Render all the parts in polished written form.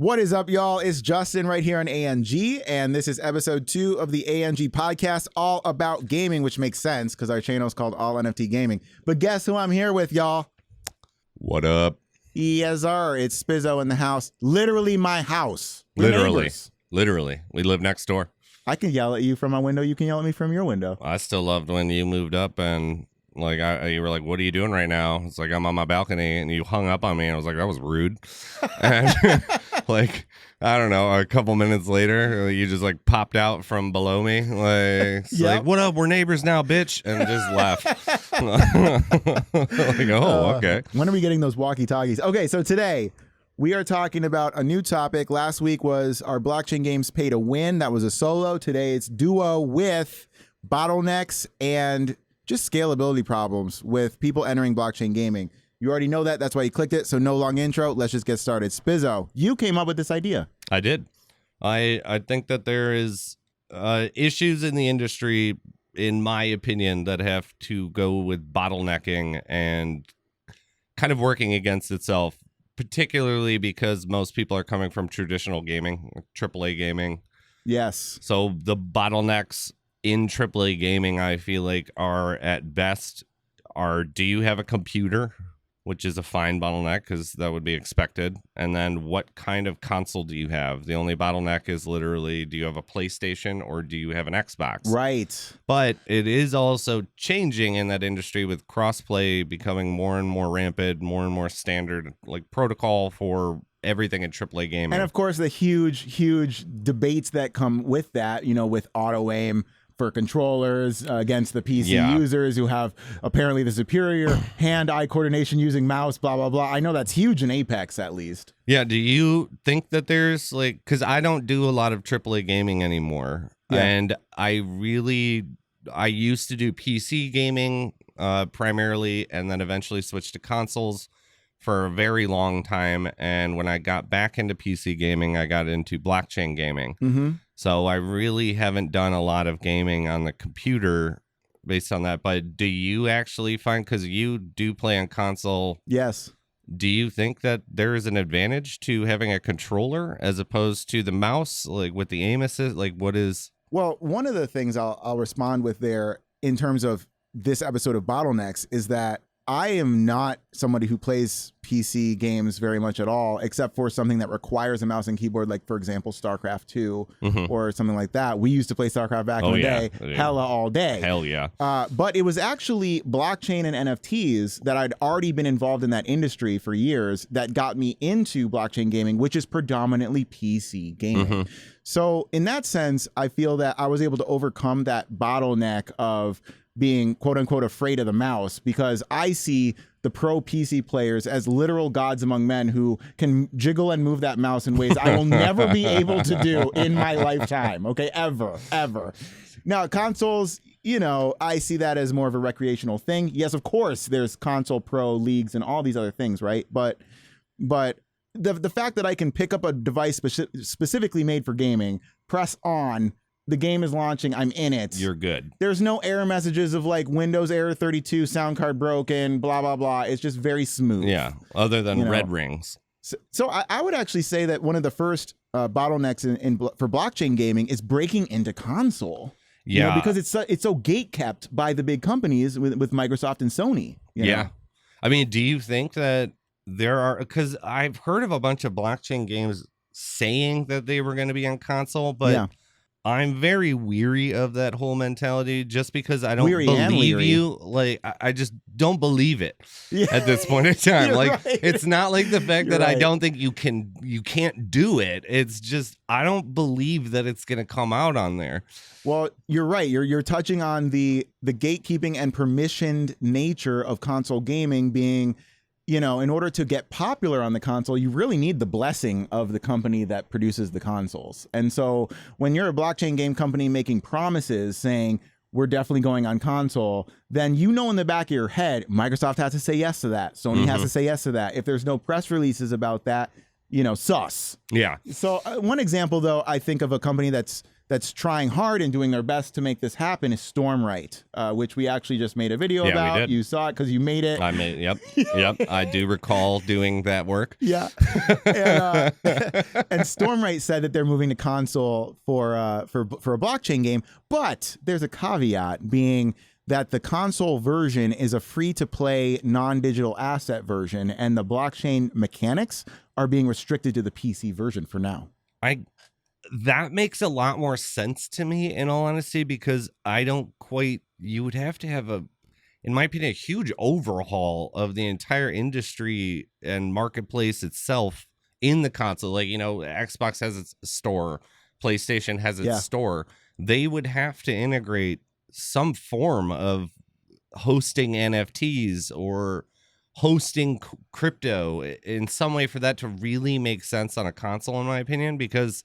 What is up, y'all? It's Justin right here on ANG, and this is episode 2 of the ANG podcast, all about gaming, which makes sense because our channel is called All NFT Gaming. But guess who I'm here with, y'all? What up? Yes, sir. It's Spizzo in the house. Literally my house. We're Literally. neighbors. Literally. We live next door. I can yell at you from my window. You can yell at me from your window. I still loved when you moved up and you were like, what are you doing right now? It's like, I'm on my balcony, and you hung up on me. And I was like, that was rude. And I don't know, a couple minutes later, you just popped out from below me. Like, what up? We're neighbors now, bitch. And just left. Okay. When are we getting those walkie-talkies? Okay, so today we are talking about a new topic. Last week was our blockchain games pay to win. That was a solo. Today it's duo with bottlenecks and just scalability problems with people entering blockchain gaming. You already know that. That's why you clicked it. So no long intro. Let's just get started. Spizzo, you came up with this idea. I did. I think that there is issues in the industry, in my opinion, that have to go with bottlenecking and kind of working against itself, particularly because most people are coming from traditional gaming, AAA gaming. Yes. So the bottlenecks in AAA gaming, I feel like, are at best do you have a computer, which is a fine bottleneck because that would be expected. And then what kind of console do you have? The only bottleneck is literally, do you have a PlayStation or do you have an Xbox? Right. But it is also changing in that industry with crossplay becoming more and more rampant, more and more standard, like protocol for everything in AAA gaming. And of course, the huge debates that come with that, with auto aim for controllers against the PC users who have apparently the superior hand-eye coordination using mouse, blah, blah, blah. I know that's huge in Apex, at least. Yeah. Do you think that there's because I don't do a lot of AAA gaming anymore. Yeah. And I used to do PC gaming primarily, and then eventually switched to consoles for a very long time. And when I got back into PC gaming, I got into blockchain gaming. Mm-hmm. So I really haven't done a lot of gaming on the computer based on that. But do you actually find, because you do play on console? Yes. Do you think that there is an advantage to having a controller as opposed to the mouse, with the aim assist? What is? Well, one of the things I'll respond with there in terms of this episode of Bottlenecks is that I am not somebody who plays PC games very much at all, except for something that requires a mouse and keyboard, like, for example, StarCraft 2 or something like that. We used to play StarCraft back in the day, hella all day. Hell yeah. But it was actually blockchain and NFTs that I'd already been involved in that industry for years that got me into blockchain gaming, which is predominantly PC gaming. So in that sense, I feel that I was able to overcome that bottleneck of being quote unquote afraid of the mouse, because I see the pro PC players as literal gods among men who can jiggle and move that mouse in ways I will never be able to do in my lifetime. Okay. Ever. Now, consoles, I see that as more of a recreational thing. Yes, of course, there's console pro leagues and all these other things, right? But the fact that I can pick up a device specifically made for gaming, press on, the game is launching, I'm in it. You're good. There's no error messages of Windows error 32, sound card broken, blah, blah, blah. It's just very smooth. Yeah, other than red rings. So I would actually say that one of the first bottlenecks for blockchain gaming is breaking into console. Yeah. Because it's so gate-kept by the big companies with Microsoft and Sony. Yeah. I mean, do you think that there are, because I've heard of a bunch of blockchain games saying that they were going to be on console, but I'm very weary of that whole mentality, just because I don't believe you. I just don't believe it at this point in time. It's not like the fact that I don't think you can't do it. It's just, I don't believe that it's going to come out on there. Well, you're right. You're touching on the gatekeeping and permissioned nature of console gaming being, in order to get popular on the console, you really need the blessing of the company that produces the consoles. And so when you're a blockchain game company making promises saying, we're definitely going on console, then in the back of your head, Microsoft has to say yes to that. Sony has to say yes to that. If there's no press releases about that, sus. Yeah. So one example, though, I think of a company that's that's trying hard and doing their best to make this happen is Stormright, which we actually just made a video about. We did. You saw it because you made it. I made, yep. I do recall doing that work. Yeah. And Stormright said that they're moving to console for a blockchain game, but there's a caveat being that the console version is a free-to-play non-digital asset version, and the blockchain mechanics are being restricted to the PC version for now. That makes a lot more sense to me, in all honesty, because you would have to have in my opinion, a huge overhaul of the entire industry and marketplace itself in the console. Like, Xbox has its store, PlayStation has its store. They would have to integrate some form of hosting NFTs or hosting crypto in some way for that to really make sense on a console, in my opinion, because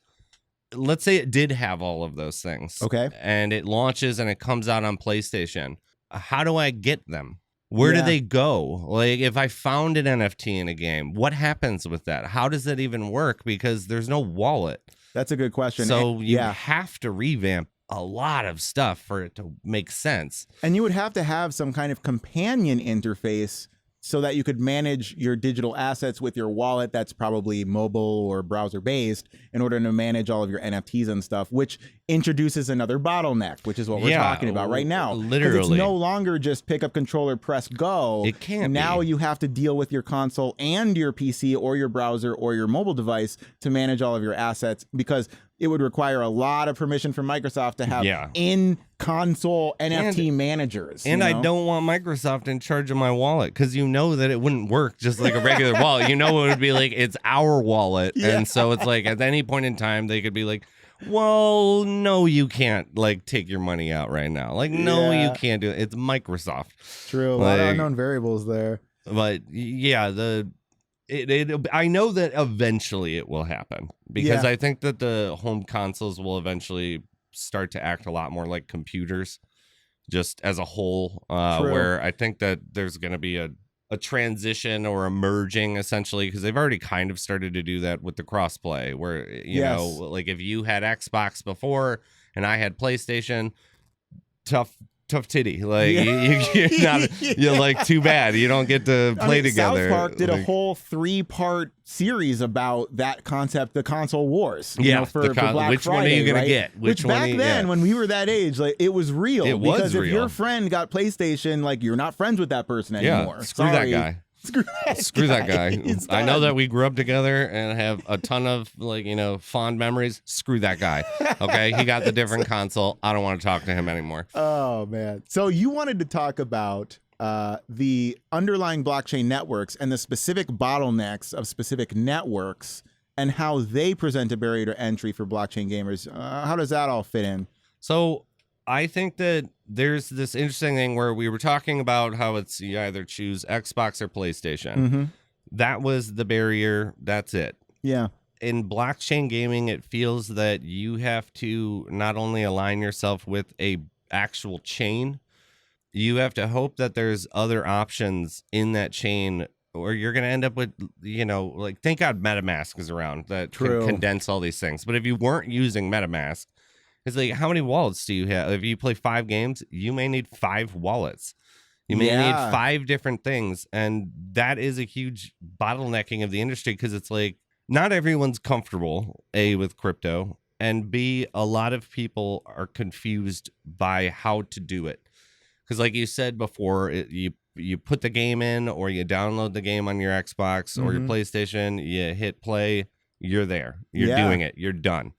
let's say it did have all of those things. Okay. And it launches and it comes out on PlayStation. How do I get them? Where do they go? Like, if I found an NFT in a game, what happens with that? How does that even work? Because there's no wallet. That's a good question. So you have to revamp a lot of stuff for it to make sense. And you would have to have some kind of companion interface so that you could manage your digital assets with your wallet that's probably mobile or browser based in order to manage all of your NFTs and stuff, which introduces another bottleneck, which is what we're talking about right now. Literally. It's no longer just pick up controller, press go. It can't Now be. you have to deal with your console and your PC or your browser or your mobile device to manage all of your assets, because it would require a lot of permission from Microsoft to have in-console NFT managers. And I don't want Microsoft in charge of my wallet, because that it wouldn't work just like a regular wallet. It would be like, it's our wallet. And so it's like, at any point in time, they could be like, well, no, you can't take your money out right now. Like, no, you can't do it. It's Microsoft. True. A lot of unknown variables there. But yeah, I know that eventually it will happen, because I think that the home consoles will eventually start to act a lot more like computers, just as a whole, where I think that there's going to be a transition or a merging, essentially, because they've already kind of started to do that with the crossplay, where, you know, like if you had Xbox before and I had PlayStation, tough titty. Like you're like, too bad you don't get to play together. South Park did a whole 3-part series about that concept, the console wars. For Black which Friday, one are you gonna right? get? Which back then, when we were that age, like, it was real. It was because real. If your friend got PlayStation, like, you're not friends with that person anymore. Screw that guy. Screw that guy. I know that we grew up together and have a ton of fond memories. Screw that guy. Okay, he got the different console. I don't want to talk to him anymore. Oh man. So you wanted to talk about the underlying blockchain networks and the specific bottlenecks of specific networks and how they present a barrier to entry for blockchain gamers. How does that all fit in? So I think that there's this interesting thing where we were talking about how it's you either choose Xbox or PlayStation. Mm-hmm. That was the barrier. That's it. Yeah. In blockchain gaming, it feels that you have to not only align yourself with a actual chain, you have to hope that there's other options in that chain, or you're going to end up with, thank God MetaMask is around that can condense all these things. But if you weren't using MetaMask, it's like, how many wallets do you have? If you play 5 games, you may need 5 wallets. You may need 5 different things. And that is a huge bottlenecking of the industry, because it's like, not everyone's comfortable, A, with crypto, and B, a lot of people are confused by how to do it. Because like you said before, you put the game in, or you download the game on your Xbox or your PlayStation, you hit play, you're there. You're doing it. You're done.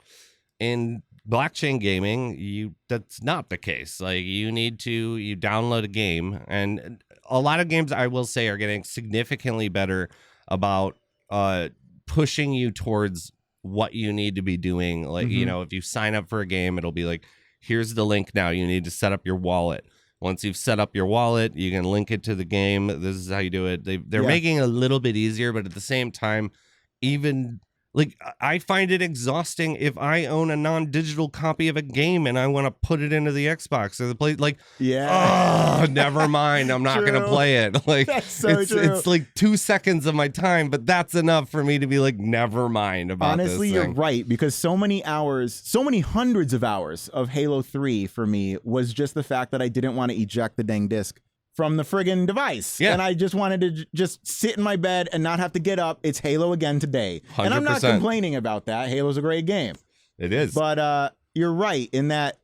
In blockchain gaming, that's not the case. Like, you download a game, and a lot of games, I will say, are getting significantly better about pushing you towards what you need to be doing. Like, if you sign up for a game, it'll be like, here's the link now. You need to set up your wallet. Once you've set up your wallet, you can link it to the game. This is how you do it. They're making it a little bit easier, but at the same time, even like I find it exhausting if I own a non-digital copy of a game and I want to put it into the Xbox or the play. Like, oh, never mind. I'm not going to play it. Like, that's so true. It's like 2 seconds of my time, but that's enough for me to be like, never mind about this Honestly, thing. you're right, because so many hours, so many hundreds of hours of Halo 3 for me was just the fact that I didn't want to eject the dang disc from the friggin' device. Yeah. And I just wanted to just sit in my bed and not have to get up. It's Halo again today. 100%. And I'm not complaining about that. Halo's a great game. It is. But you're right in that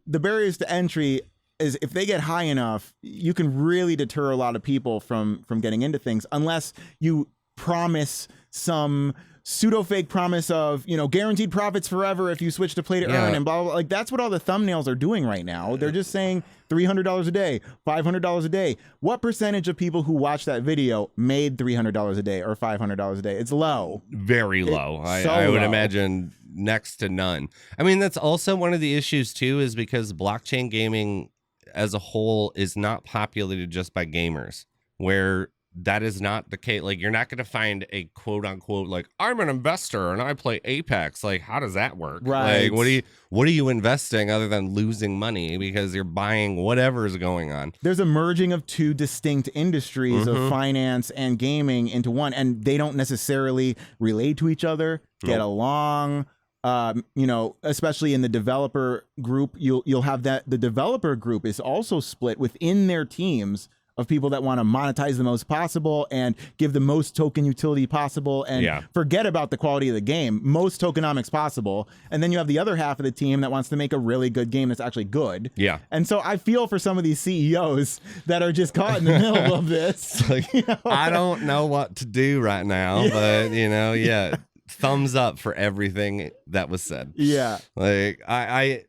the barriers to entry is, if they get high enough, you can really deter a lot of people from getting into things, unless you promise some pseudo fake promise of, you know, guaranteed profits forever if you switch to play to earn and blah, blah, blah. Like, that's what all the thumbnails are doing right now. They're just saying $300 a day, $500 a day. What percentage of people who watch that video made $300 a day or $500 a day? It's low. Very low. So I would low. imagine next to none. I mean, that's also one of the issues too, is because blockchain gaming as a whole is not populated just by gamers, where that is not the case. Like, you're not going to find a quote unquote, like, I'm an investor and I play Apex. Like, how does that work? Right. Like, what are you investing other than losing money because you're buying whatever is going on? There's a merging of two distinct industries of finance and gaming into one, and they don't necessarily relate to each other, get along. You know, especially in the developer group, you'll have that the developer group is also split within their teams of people that want to monetize the most possible and give the most token utility possible and forget about the quality of the game, most tokenomics possible. And then you have the other half of the team that wants to make a really good game that's actually good. Yeah. And so I feel for some of these CEOs that are just caught in the middle of this. Like, you know? I don't know what to do right now, but, you know, thumbs up for everything that was said. Yeah. Like, I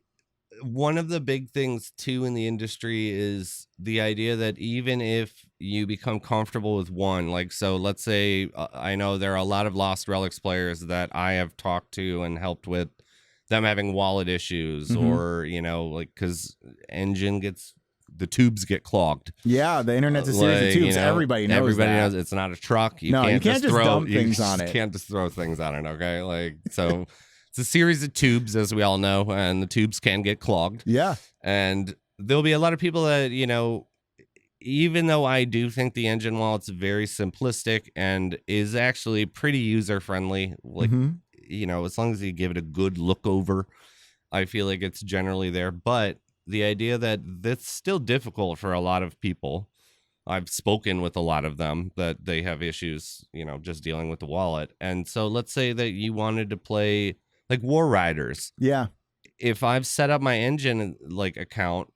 one of the big things too in the industry is the idea that even if you become comfortable with one, like, so let's say I know there are a lot of Lost Relics players that I have talked to and helped with them having wallet issues or, you know, like, because the tubes get clogged. Yeah, the internet's a series of tubes. You know, everybody knows it's not a truck. You can't just throw dump things on it. You can't just throw things on it, okay? Like, so it's a series of tubes, as we all know, and the tubes can get clogged. Yeah. And there'll be a lot of people that, you know, even though I do think the engine wallet's very simplistic and is actually pretty user-friendly, like, you know, as long as you give it a good look over, I feel like it's generally there. But the idea that that's still difficult for a lot of people. I've spoken with a lot of them that they have issues, you know, just dealing with the wallet. And so let's say that you wanted to play like War Riders. Yeah. If I've set up my engine like account,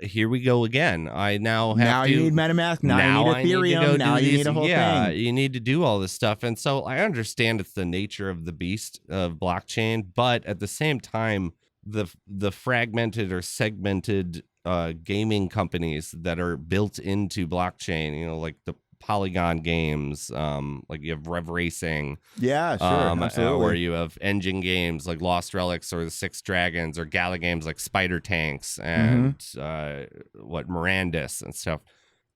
here we go again. I now have you need MetaMask. Now you need Ethereum. Now you need a whole thing. Yeah, you need to do all this stuff. And so I understand it's the nature of the beast of blockchain, but at the same time, the fragmented or segmented gaming companies that are built into blockchain, you know, like the Polygon games, like you have Rev Racing, absolutely, where you have engine games like Lost Relics or the Six Dragons, or Gala games like Spider Tanks and Mirandus and stuff.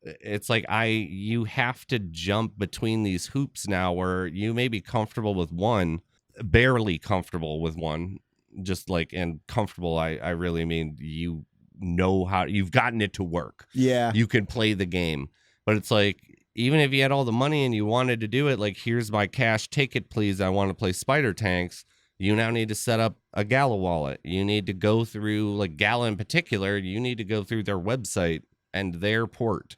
It's like you have to jump between these hoops now, where you may be comfortable with one, barely comfortable with one, just like, and comfortable, I really mean you know how you've gotten it to work. Yeah, you can play the game, but it's like, even if you had all the money and you wanted to do it, like, here's my cash, take it please, I want to play Spider Tanks, you now need to set up a Gala wallet. You need to go through, like Gala in particular, you need to go through their website and their port.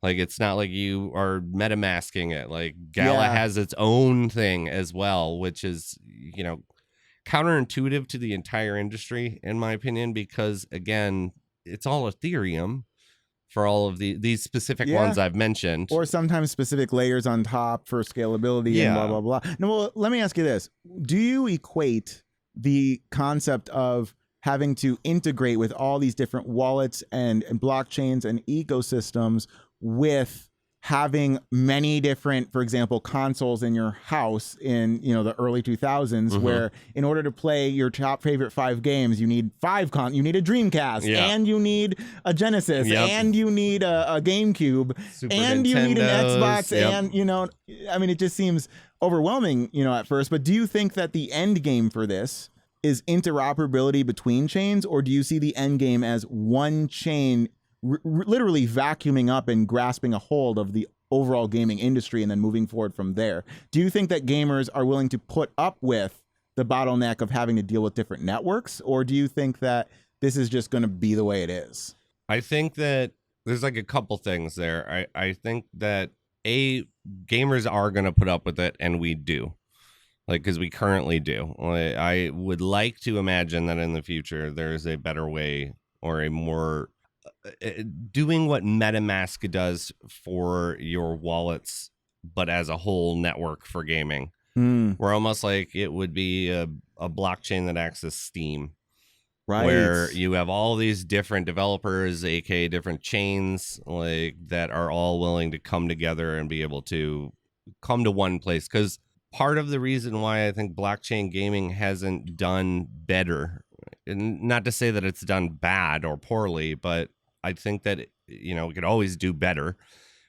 Like, it's not like you are MetaMasking it. Like, Gala has its own thing as well, which is, you know, counterintuitive to the entire industry, in my opinion, because, again, it's all Ethereum for all of these specific ones I've mentioned. Or sometimes specific layers on top for scalability and blah, blah, blah. No, well, let me ask you this. Do you equate the concept of having to integrate with all these different wallets and blockchains and ecosystems with having many different, for example, consoles in your house in, you know, the early 2000s, where in order to play your top favorite 5 games, you need you need a Dreamcast, and you need a Genesis, and you need a GameCube, and you need an Xbox, and, you know, I mean, it just seems overwhelming, at first, but do you think that the end game for this is interoperability between chains, or do you see the end game as one chain literally vacuuming up and grasping a hold of the overall gaming industry and then moving forward from there? Do you think that gamers are willing to put up with the bottleneck of having to deal with different networks, or do you think that this is just going to be the way it is? I think that there's like a couple things there. I think that gamers are going to put up with it, and we do, because we currently do. I would like to imagine that in the future there's a better way, or a more doing what MetaMask does for your wallets, but as a whole network for gaming. Where almost like it would be a blockchain that acts as Steam. Right. Where you have all these different developers, aka different chains, that are all willing to come together and be able to come to one place. Because part of the reason why I think blockchain gaming hasn't done better, and not to say that it's done bad or poorly, but I think that it could always do better.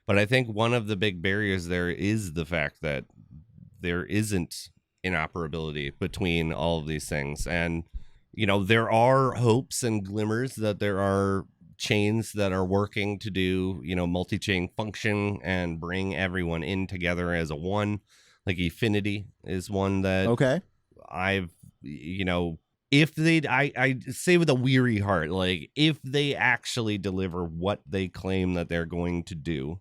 But I think one of the big barriers there is the fact that there isn't interoperability between all of these things. And there are hopes and glimmers that there are chains that are working to do, multi-chain function and bring everyone in together as a one. Like Efinity is one that I've, if I say with a weary heart, if they actually deliver what they claim that they're going to do,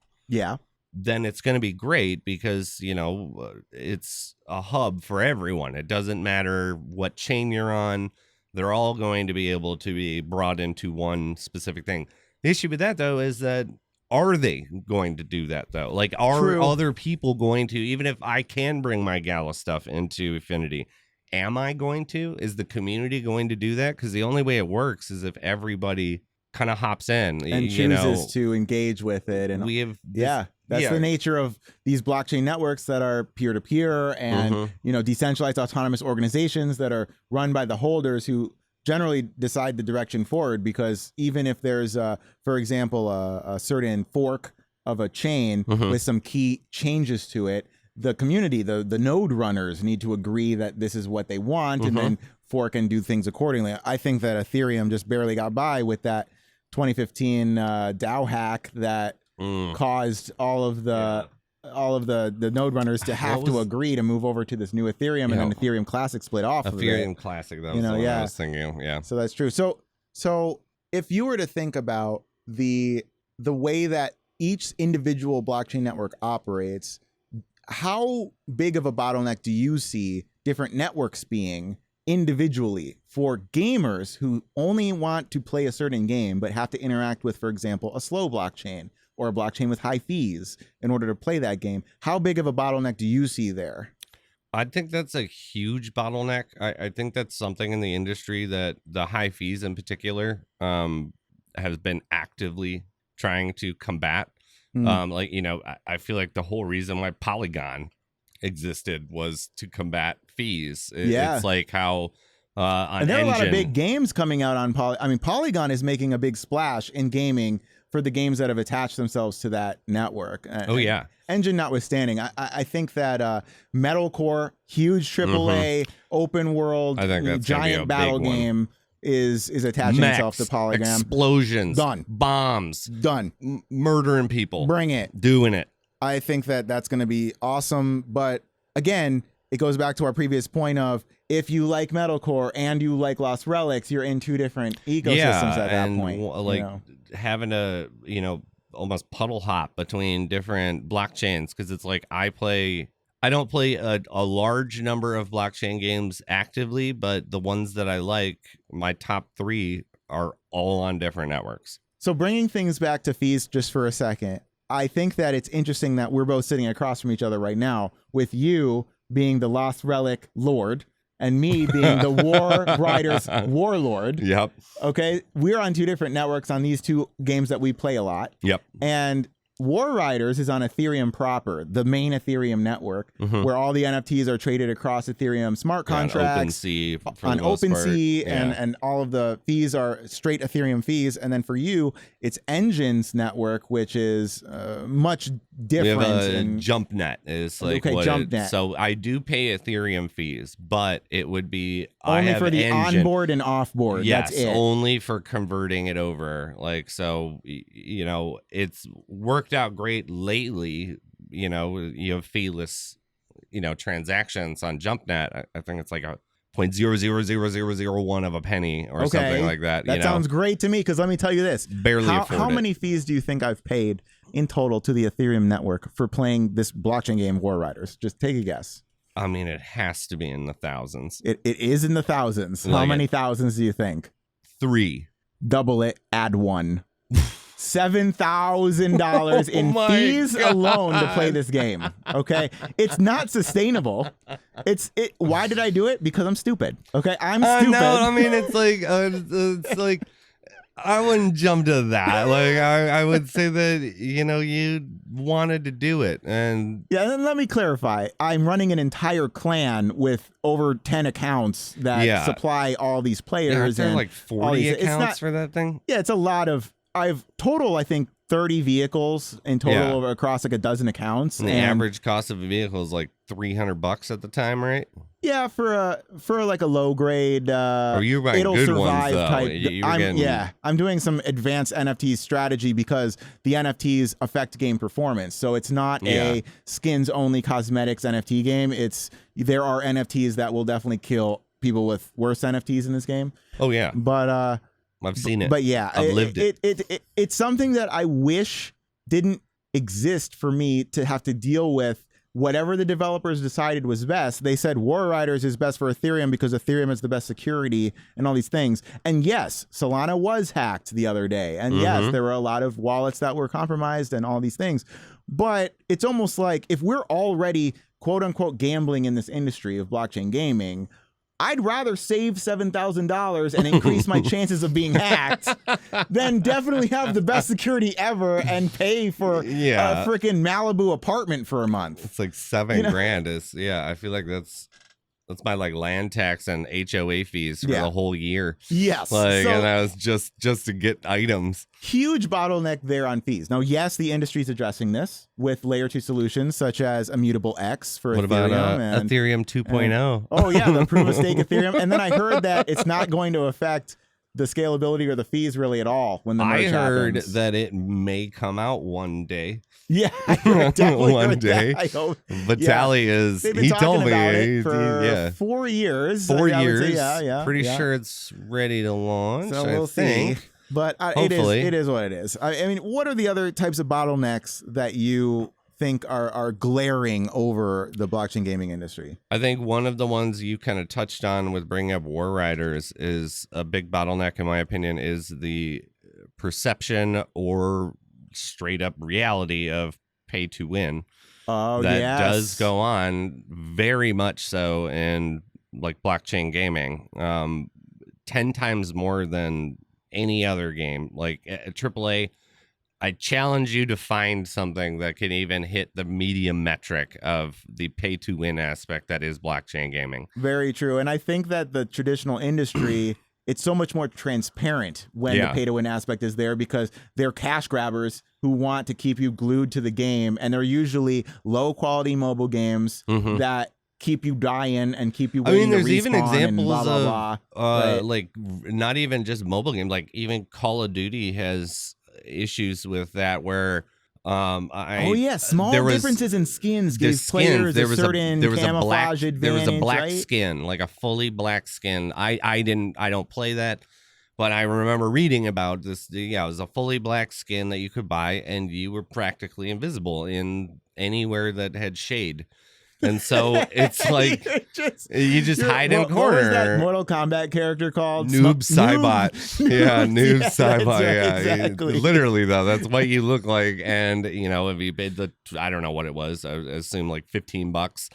then it's going to be great, because, it's a hub for everyone. It doesn't matter what chain you're on. They're all going to be able to be brought into one specific thing. The issue with that, though, is that are they going to do that, though? Are other people going to, even if I can bring my Gala stuff into Efinity, am I going to? Is the community going to do that? Because the only way it works is if everybody kind of hops in and chooses to engage with it. And we have that's the nature of these blockchain networks that are peer-to-peer and decentralized autonomous organizations that are run by the holders, who generally decide the direction forward. Because even if there's for example a certain fork of a chain with some key changes to it, the community, the node runners, need to agree that this is what they want, and then fork and do things accordingly. I think that Ethereum just barely got by with that 2015 DAO hack that caused all of the node runners to have to agree to move over to this new Ethereum, and then Ethereum Classic split off. Ethereum Classic, that was the one I was thinking. Yeah. So that's true. So if you were to think about the way that each individual blockchain network operates, how big of a bottleneck do you see different networks being individually for gamers who only want to play a certain game but have to interact with, for example, a slow blockchain or a blockchain with high fees in order to play that game? How big of a bottleneck do you see there? I think that's a huge bottleneck. I think that's something in the industry that the high fees in particular has been actively trying to combat. I feel like the whole reason why Polygon existed was to combat fees. It's like how and there are a lot of big games coming out on Polygon is making a big splash in gaming for the games that have attached themselves to that network. Engine notwithstanding, I think that Metalcore, huge AAA open world, giant battle game is attaching itself to Polygon. Explosions, done. Bombs, done. Murdering people, bring it, doing it. I think that that's going to be awesome. But again, it goes back to our previous point of, if you like Metalcore and you like Lost Relics, you're in two different ecosystems at that point. Having a, almost puddle hop between different blockchains, because it's like I don't play a large number of blockchain games actively, but the ones that I like, my top 3 are all on different networks. So bringing things back to fees just for a second, I think that it's interesting that we're both sitting across from each other right now, with you being the Lost Relic Lord and me being the War Riders Warlord. Yep. Okay. We're on two different networks on these two games that we play a lot. Yep. And War Riders is on Ethereum proper, the main Ethereum network, where all the NFTs are traded across Ethereum smart contracts. On OpenSea, and all of the fees are straight Ethereum fees. And then for you, it's Engine's network, which is much different? We have a in... jump net is like okay, what jump net. So I do pay Ethereum fees, but it would be only for the onboard and offboard. Yes, that's it. Only for converting it over. Like, so, you know, it's worked out great lately. You know, you have feeless, you know, transactions on JumpNet. I think it's like a 0.00001 of a penny or something like that. That sounds great to me, because let me tell you this. Barely afford how many fees do you think I've paid in total to the Ethereum network for playing this blockchain game, War Riders? Just take a guess. I mean, it has to be in the thousands. It is in the thousands. How many thousands do you think? 3. Double it, add 1. $7,000 in fees alone to play this game. Okay, it's not sustainable. Why did I do it? Because I'm stupid. Okay, I'm stupid. No, I mean it's like I wouldn't jump to that. Like I would say that, you know, you wanted to do it, and yeah. And let me clarify. I'm running an entire clan with over 10 accounts that supply all these players. And like 40 accounts for that thing. Yeah, it's a lot of. I've total, I think, 30 vehicles in total across like a dozen accounts. And the average cost of a vehicle is like $300 at the time, right? Yeah, for like a low grade, you're buying it'll good survive ones, type. I'm doing some advanced NFT strategy because the NFTs affect game performance. So it's not a skins only cosmetics NFT game. There are NFTs that will definitely kill people with worse NFTs in this game. Oh yeah, but I've seen it. But yeah, I've lived it. It's something that I wish didn't exist for me to have to deal with. Whatever the developers decided was best, they said War Riders is best for Ethereum because Ethereum is the best security and all these things. And yes, Solana was hacked the other day. And yes, there were a lot of wallets that were compromised and all these things. But it's almost like if we're already quote unquote gambling in this industry of blockchain gaming, I'd rather save $7,000 and increase my chances of being hacked than definitely have the best security ever and pay for a freaking Malibu apartment for a month. It's like $7,000 is, I feel like that's my like land tax and HOA fees for the whole year. Yes. Like, and that was just to get items. Huge bottleneck there on fees. Now, yes, the industry's addressing this with layer 2 solutions such as Immutable X for Ethereum. What about Ethereum 2.0? Oh yeah, the proof of stake Ethereum. And then I heard that it's not going to affect the scalability or the fees really at all when the merge happens. I heard that it may come out one day. Yeah, I definitely one day. I hope. Vitaly is. He told me it for 4 years. 4 years. Yeah. Pretty sure it's ready to launch. So we'll see. But it is what it is. I mean, what are the other types of bottlenecks that you think are glaring over the blockchain gaming industry? I think one of the ones you kind of touched on with bringing up War Riders is a big bottleneck, in my opinion, is the perception or straight up reality of pay to win. Oh, that does go on very much so in like blockchain gaming, 10 times more than any other game. Like AAA, I challenge you to find something that can even hit the medium metric of the pay to win aspect that is blockchain gaming. Very true. And I think that the traditional industry, it's so much more transparent when the pay to win aspect is there because they're cash grabbers who want to keep you glued to the game. And they're usually low quality mobile games that keep you dying and keep you waiting. I mean, there's even examples of right? Like not even just mobile games, like even Call of Duty has issues with that where small differences in skins gave players a certain camouflage advantage. There was a black skin, like a fully black skin. I don't play that, but I remember reading about this. Yeah, it was a fully black skin that you could buy, and you were practically invisible in anywhere that had shade. And so it's like you just hide in a corner. What was that Mortal Kombat character called? Noob Saibot. Yeah, Noob Saibot. Right, yeah, exactly. Literally though, that's what you look like. And you know, if you paid I don't know what it was, I assume like $15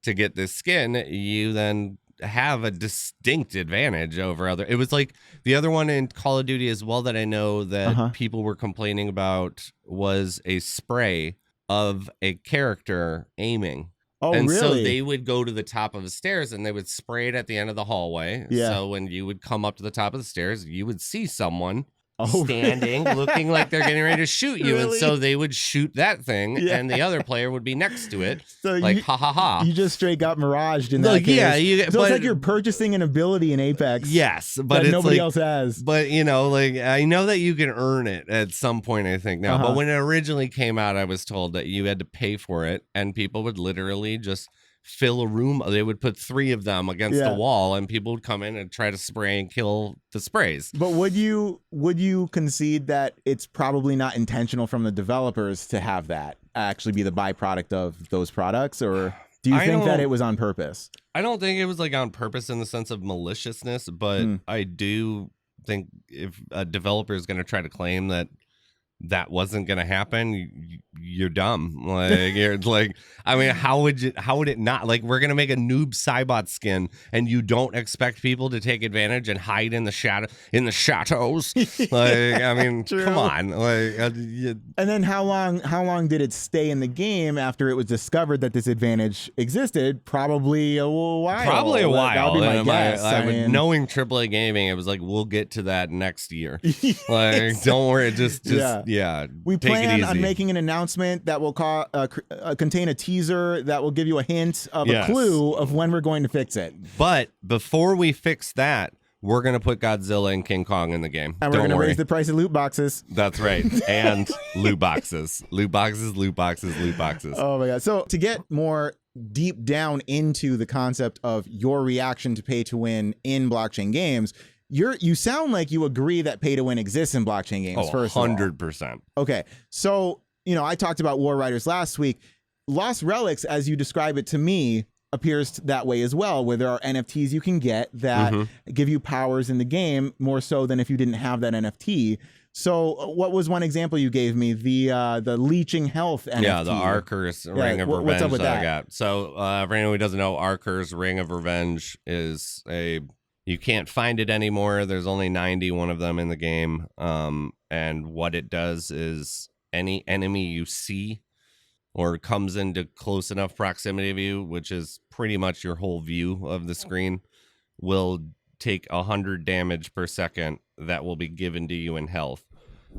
to get this skin, you then have a distinct advantage over other. It was like the other one in Call of Duty as well that I know that people were complaining about was a spray of a character aiming. Oh, and really? so they would go to the top of the stairs and they would spray it at the end of the hallway. Yeah. So when you would come up to the top of the stairs, you would see someone standing, looking like they're getting ready to shoot you. Really? And so they would shoot that thing, and the other player would be next to it. So like, ha ha ha. You just straight got miraged in that case. Yeah. So it's like you're purchasing an ability in Apex. Yes, but that nobody else has. But, like, I know that you can earn it at some point, I think now. But when it originally came out, I was told that you had to pay for it, and people would literally just fill a room. They would put 3 of them against the wall, and people would come in and try to spray and kill the sprays. But would you concede that it's probably not intentional from the developers to have that actually be the byproduct of those products, or do you think that it was on purpose? I don't think it was like on purpose in the sense of maliciousness, but I do think if a developer is going to try to claim that wasn't going to happen, you're dumb. Like, you're like, I mean, how would it not? Like, we're going to make a noob Cybot skin, and you don't expect people to take advantage and hide in the shadows. Like, I mean, come on. Like, and then how long did it stay in the game after it was discovered that this advantage existed? Probably a while. Probably a while. That'll be my guess. I mean, knowing AAA gaming, it was like, we'll get to that next year. Like, don't worry. Just yeah. We plan on making an announcement that will contain a teaser that will give you a hint of a clue of when we're going to fix it. But before we fix that, we're going to put Godzilla and King Kong in the game. And we're going to raise the price of loot boxes. That's right. And loot boxes. Loot boxes, loot boxes, loot boxes. Oh my God. So to get more deep down into the concept of your reaction to pay to win in blockchain games, you sound like you agree that pay to win exists in blockchain games. First, 100%. Okay, so I talked about War Riders last week. Lost Relics, as you describe it to me, appears that way as well, where there are NFTs you can get that give you powers in the game more so than if you didn't have that NFT. So what was one example you gave me? The leeching health NFT. Yeah, the Arcur's Ring of Revenge what's up with that? I got. So for anyone who doesn't know, Arcur's Ring of Revenge is you can't find it anymore. There's only 91 of them in the game. And what it does is any enemy you see or comes into close enough proximity of you, which is pretty much your whole view of the screen, will take 100 damage per second that will be given to you in health.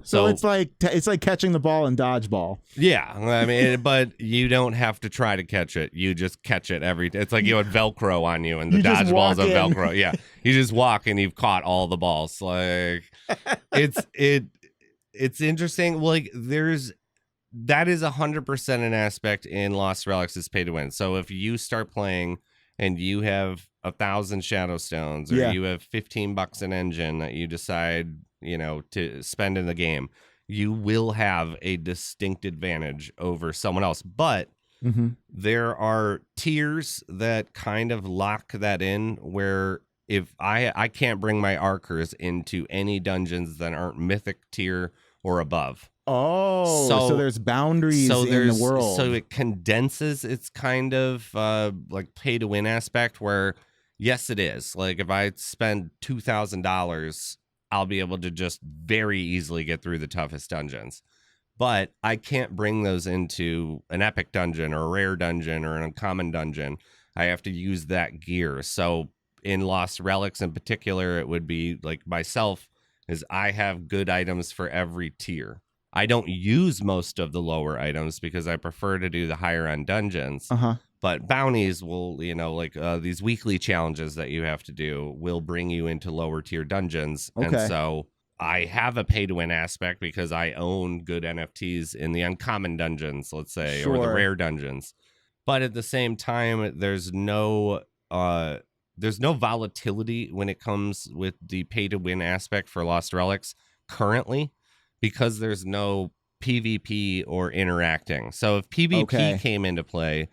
So it's like catching the ball in dodgeball. Yeah, I mean, but you don't have to try to catch it. You just catch it it's like you had Velcro on you, and the dodgeball's a Velcro. Yeah, you just walk and you've caught all the balls. Like it's interesting. Like that is 100% an aspect in Lost Relics is pay to win. So if you start playing and you have 1,000 Shadow Stones, or you have $15 an engine that you decide to spend in the game, you will have a distinct advantage over someone else. But there are tiers that kind of lock that in, where if I can't bring my Arcers into any dungeons that aren't mythic tier or above. Oh, so there's boundaries in the world. So it condenses its kind of like pay to win aspect, where yes, it is. Like if I spend $2,000, I'll be able to just very easily get through the toughest dungeons. But I can't bring those into an epic dungeon or a rare dungeon or an uncommon dungeon. I have to use that gear. So in Lost Relics in particular, it would be like myself, is I have good items for every tier. I don't use most of the lower items because I prefer to do the higher end dungeons. But bounties will, like these weekly challenges that you have to do will bring you into lower tier dungeons. Okay. And so I have a pay to win aspect because I own good NFTs in the uncommon dungeons, let's say, or the rare dungeons. But at the same time, there's no volatility when it comes with the pay to win aspect for Lost Relics currently, because there's no PvP or interacting. So if PvP came into play,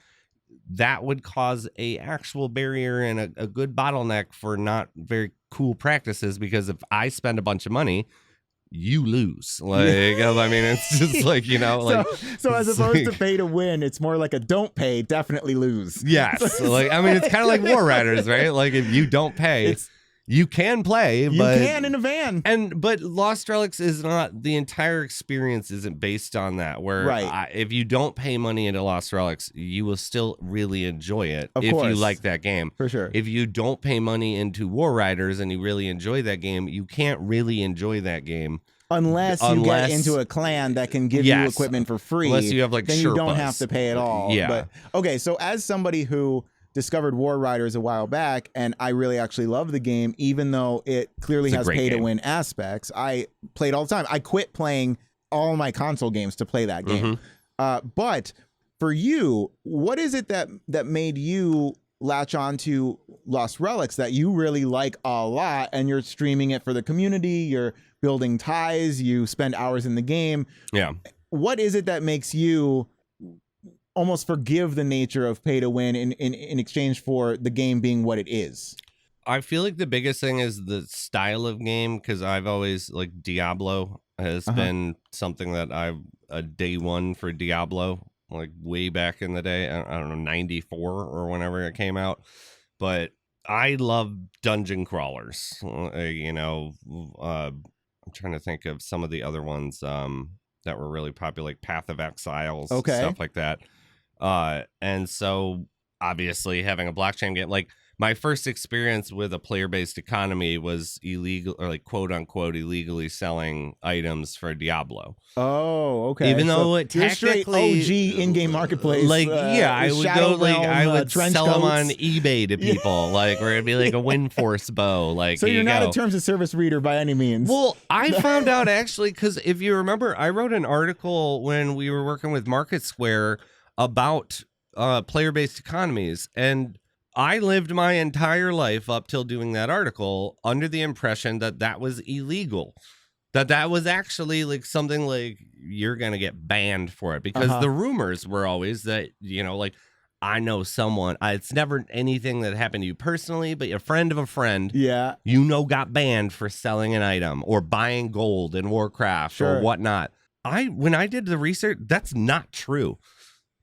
that would cause a actual barrier and a good bottleneck for not very cool practices, because if I spend a bunch of money, you lose. Like, I mean, it's just like, so as opposed to pay to win, it's more like a don't pay, definitely lose. Yes. Like, I mean, it's kind of like War Riders, right? Like if you don't pay, you can play, but you can in a van. But Lost Relics is not, the entire experience isn't based on that. Where if you don't pay money into Lost Relics, you will still really enjoy it if you like that game. For sure. If you don't pay money into War Riders and you really enjoy that game, you can't really enjoy that game Unless you get into a clan that can give you equipment for free. Unless you have like then Sherpas. You don't have to pay at all. Yeah. But okay, so as somebody who discovered War Riders a while back, and I really actually love the game, even though it clearly has pay to win aspects. I played all the time. I quit playing all my console games to play that game. But for you, what is it that made you latch on to Lost Relics that you really like a lot, and you're streaming it for the community, you're building ties, you spend hours in the game? Yeah. What is it that makes you almost forgive the nature of pay to win in exchange for the game being what it is? I feel like the biggest thing is the style of game, because I've always, like, Diablo has been something that I've a day one for Diablo, like way back in the day. I don't know, 94 or whenever it came out. But I love dungeon crawlers. I'm trying to think of some of the other ones that were really popular, like Path of Exiles, stuff like that. And so obviously having a blockchain game, like my first experience with a player-based economy was illegal, or like quote unquote illegally selling items for Diablo. Oh, okay. Even though it technically OG in-game marketplace, I would Shadow go like Realm, I would sell them on coats. eBay to people, like where it'd be like a Windforce bow. Like, so you're not a terms of service reader by any means. Well, I found out actually, because if you remember, I wrote an article when we were working with Market Square about player-based economies, and I lived my entire life up till doing that article under the impression that that was illegal, that was actually like something like you're going to get banned for it, because the rumors were always that, like I know someone, it's never anything that happened to you personally, but a friend of a friend, got banned for selling an item or buying gold in Warcraft or whatnot. When I did the research, that's not true.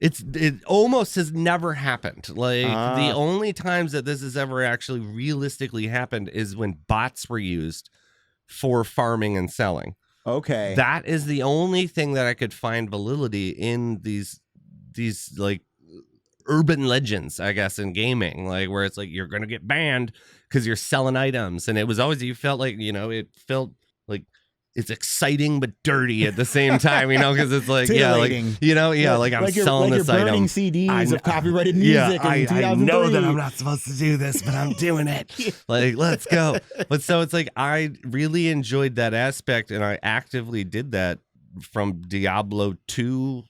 It almost has never happened. Like the only times that this has ever actually realistically happened is when bots were used for farming and selling. Okay. That is the only thing that I could find validity in these like urban legends, I guess, in gaming, like where it's like you're going to get banned because you're selling items. And it was always, you felt like, it felt like it's exciting but dirty at the same time, because it's like, like I'm selling this item. Burning CDs of copyrighted music. I know that I'm not supposed to do this, but I'm doing it. Like, let's go. But so it's like I really enjoyed that aspect, and I actively did that from Diablo 2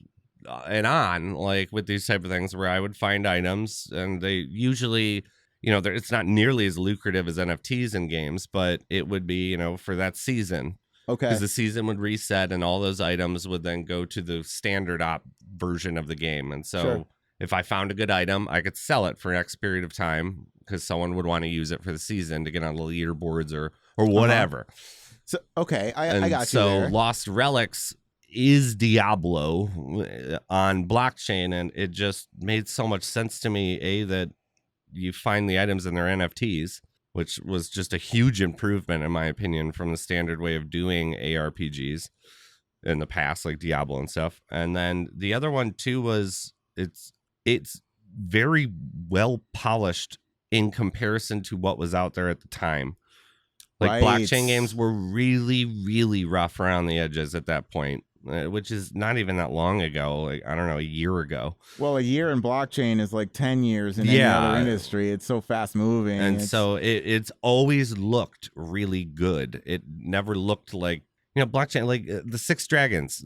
and on, like with these type of things where I would find items, and they usually, it's not nearly as lucrative as NFTs in games, but it would be, for that season. Okay. Because the season would reset and all those items would then go to the standard op version of the game. And so if I found a good item, I could sell it for X period of time because someone would want to use it for the season to get on the leaderboards or whatever. So, okay, I got you so there. Lost Relics is Diablo on blockchain, and it just made so much sense to me, that you find the items in their NFTs, which was just a huge improvement, in my opinion, from the standard way of doing ARPGs in the past, like Diablo and stuff. And then the other one, too, was it's very well polished in comparison to what was out there at the time. Like, blockchain games were really, really rough around the edges at that point, which is not even that long ago. Like, I don't know, a year ago. Well, a year in blockchain is like 10 years in any other industry. It's so fast moving. And so it's always looked really good. It never looked like, blockchain, like the Six Dragons,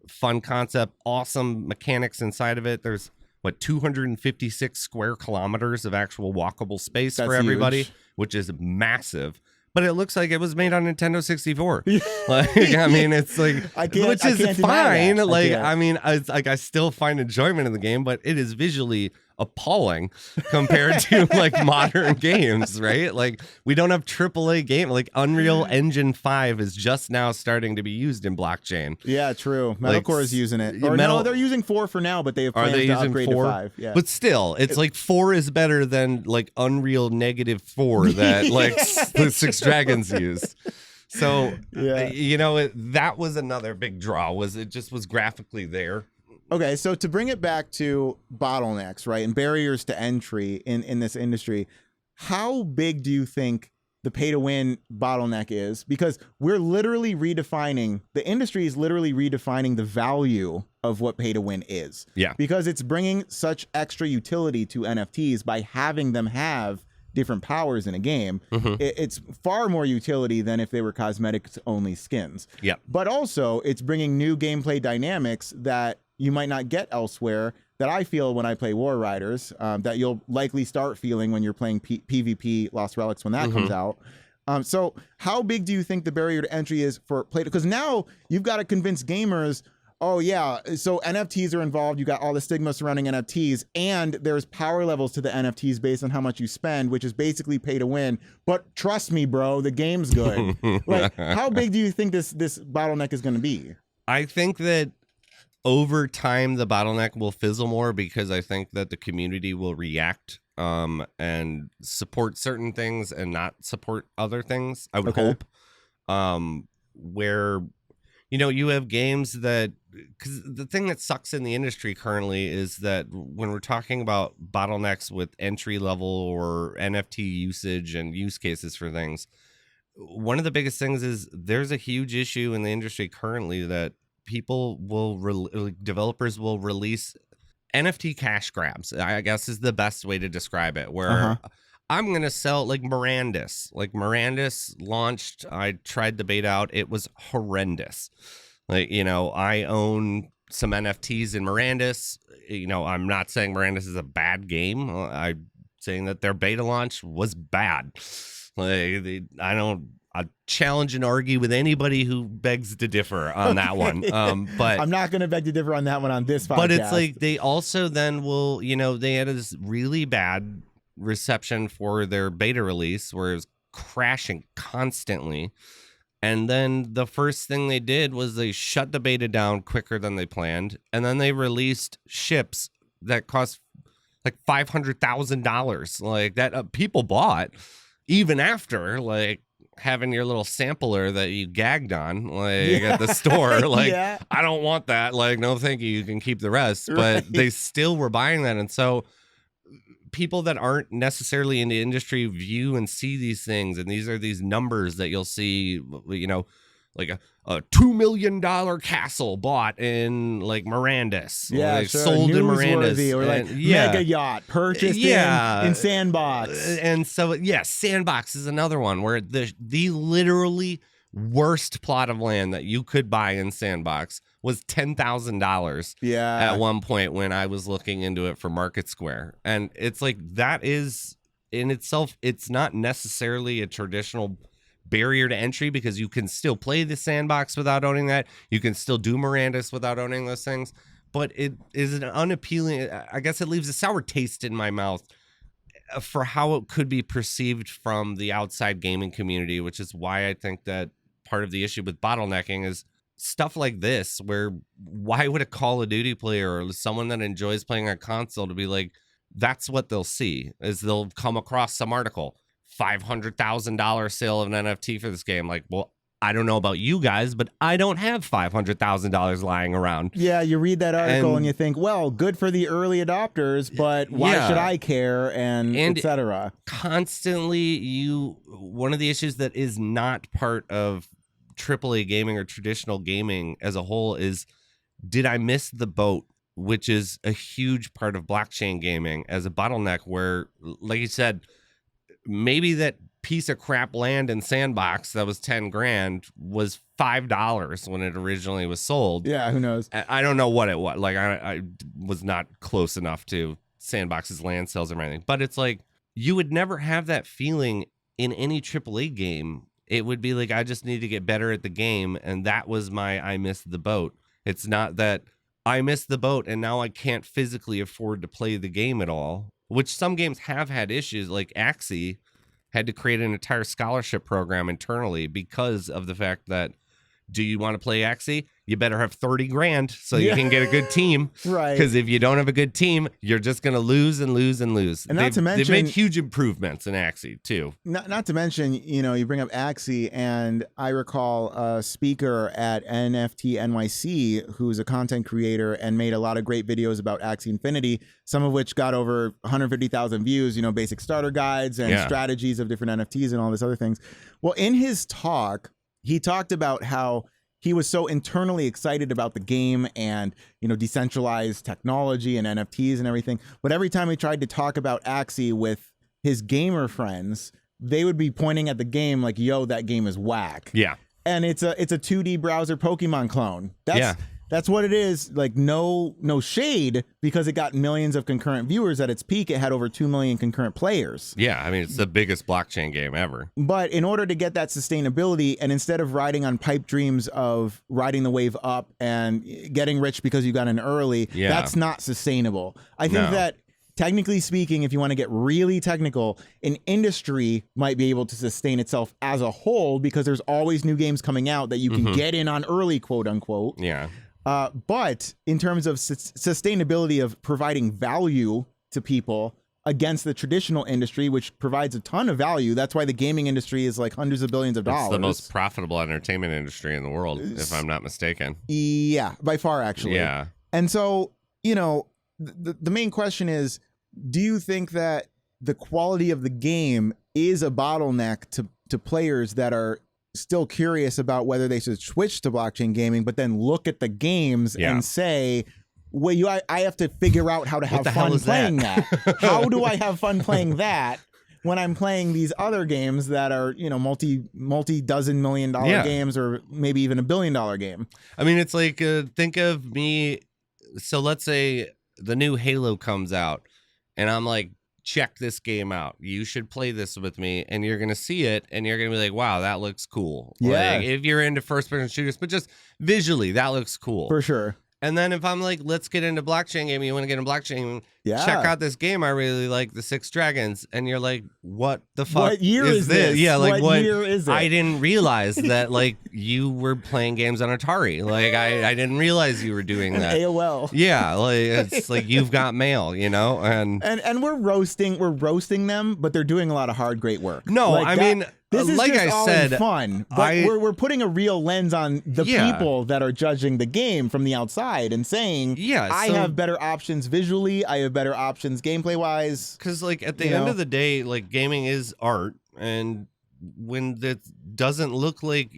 fun concept, awesome mechanics inside of it. There's 256 square kilometers of actual walkable space for everybody, huge. Which is massive. But it looks like it was made on Nintendo 64. Like, I mean, it's like, which is fine. Like, I mean, it's like I still find enjoyment in the game, but it is visually appalling compared to like modern games, right? Like, we don't have AAA game. Like, Unreal Engine 5 is just now starting to be used in blockchain. Yeah, true. Metalcore is using it. Or no, they're using 4 for now, but they have plans to upgrade 4? To 5. Yeah. But still, it's like 4 is better than like Unreal -4 that like the Six Dragons used. So, that was another big draw. Was it just was graphically there. Okay, so to bring it back to bottlenecks, right, and barriers to entry in this industry, how big do you think the pay to win bottleneck is, because we're literally redefining, the industry is literally redefining the value of what pay to win is. Yeah. Because it's bringing such extra utility to NFTs by having them have different powers in a game. It's far more utility than if they were cosmetics only skins. Yeah. But also it's bringing new gameplay dynamics that you might not get elsewhere, that I feel when I play War Riders, that you'll likely start feeling when you're playing PvP Lost Relics when that comes out. So how big do you think the barrier to entry is for play? Because now you've got to convince gamers, oh yeah, so NFTs are involved. You got all the stigma surrounding NFTs, and there's power levels to the NFTs based on how much you spend, which is basically pay to win. But trust me, bro, the game's good. Like, how big do you think this bottleneck is going to be? I think that over time, the bottleneck will fizzle more, because I think that the community will react and support certain things and not support other things. I would hope. Where, you know, you have games that, because the thing that sucks in the industry currently is that when we're talking about bottlenecks with entry level or NFT usage and use cases for things, one of the biggest things is there's a huge issue in the industry currently that people will developers will release NFT cash grabs, I guess is the best way to describe it, where I'm going to sell like Mirandus. Like Mirandus launched, I tried the beta out. It was horrendous. Like, you know, I own some NFTs in Mirandus. You know, I'm not saying Mirandus is a bad game. I'm saying that their beta launch was bad. Like, I challenge and argue with anybody who begs to differ on that one. But I'm not going to beg to differ on that one on this podcast. But it's like they also then will, you know, they had this really bad reception for their beta release where it was crashing constantly. And then the first thing they did was they shut the beta down quicker than they planned. And then they released ships that cost like $500,000, like that people bought even after like having your little sampler that you gagged on like at the store. Like, I don't want that. Like, no, thank you. You can keep the rest. But they still were buying that. And so people that aren't necessarily in the industry view and see these things. And these are these numbers that you'll see, you know, like a $2 million castle bought in like Mirandus. Like sold in Mirandus. Or like mega yacht purchased in Sandbox. And so, Sandbox is another one where the literally worst plot of land that you could buy in Sandbox was $10,000 at one point when I was looking into it for Market Square. And it's like, that is in itself, it's not necessarily a traditional barrier to entry, because you can still play the Sandbox without owning that. You can still do Mirandus without owning those things. But it is an unappealing, I guess it leaves a sour taste in my mouth for how it could be perceived from the outside gaming community, which is why I think that part of the issue with bottlenecking is stuff like this, where why would a Call of Duty player or someone that enjoys playing on console to be like, that's what they'll see, is they'll come across some article, $500,000 sale of an NFT for this game. Like, well, I don't know about you guys, but I don't have $500,000 lying around. Yeah, you read that article and you think, well, good for the early adopters, but why should I care? And etc. Constantly, one of the issues that is not part of AAA gaming or traditional gaming as a whole is, did I miss the boat? Which is a huge part of blockchain gaming as a bottleneck, where, like you said, maybe that piece of crap land in Sandbox that was 10 grand was $5 when it originally was sold. Yeah, who knows? I don't know what it was. Like, I was not close enough to Sandbox's land sales or anything. But it's like, you would never have that feeling in any AAA game. It would be like, I just need to get better at the game, and that was my I missed the boat. It's not that I missed the boat and now I can't physically afford to play the game at all, which some games have had issues. Like Axie had to create an entire scholarship program internally because of the fact that Do you want to play Axie? You better have 30 grand so you can get a good team. Right. Because if you don't have a good team, you're just going to lose and lose and lose. And not to mention, they've made huge improvements in Axie too. Not to mention, you bring up Axie, and I recall a speaker at NFT NYC who's a content creator and made a lot of great videos about Axie Infinity, some of which got over 150,000 views, basic starter guides and strategies of different NFTs and all this other things. Well, in his talk, he talked about how he was so internally excited about the game and, decentralized technology and NFTs and everything. But every time he tried to talk about Axie with his gamer friends, they would be pointing at the game like, yo, that game is whack. Yeah. And it's a 2D browser Pokemon clone. That's what it is. Like no shade, because it got millions of concurrent viewers. At its peak, it had over 2 million concurrent players. Yeah, I mean, it's the biggest blockchain game ever. But in order to get that sustainability, and instead of riding on pipe dreams of riding the wave up and getting rich because you got in early, that's not sustainable. I think that, technically speaking, if you want to get really technical, an industry might be able to sustain itself as a whole because there's always new games coming out that you can get in on early, quote unquote. Yeah. But in terms of sustainability of providing value to people against the traditional industry, which provides a ton of value, that's why the gaming industry is like hundreds of billions of dollars. It's the most profitable entertainment industry in the world, if I'm not mistaken. Yeah, by far, actually. Yeah. And so, the main question is, do you think that the quality of the game is a bottleneck to players that are still curious about whether they should switch to blockchain gaming, but then look at the games and say, well, I have to figure out how to have fun playing that. How do I have fun playing that when I'm playing these other games that are, multi-dozen $1 million games, or maybe even $1 billion game? I mean, it's like, think of me. So let's say the new Halo comes out and I'm like, check this game out. You should play this with me, and you're going to see it, and you're going to be like, wow, that looks cool. Yeah. Like, if you're into first-person shooters, but just visually, that looks cool. For sure. And then if I'm like, let's get into blockchain gaming, you want to get into blockchain, check out this game I really like, the Six Dragons, and you're like, what the fuck what year is this? Yeah, like what year is it? I didn't realize that like you were playing games on Atari. Like I didn't realize you were doing that. AOL. Yeah, like it's like You've Got Mail, and we're roasting them, but they're doing a lot of hard, great work. No, like I mean, this is like just I all said, in fun, but we're putting a real lens on the people that are judging the game from the outside and saying, I have better options visually, I have better options gameplay wise. Because like at the end of the day, like gaming is art, and when that doesn't look like,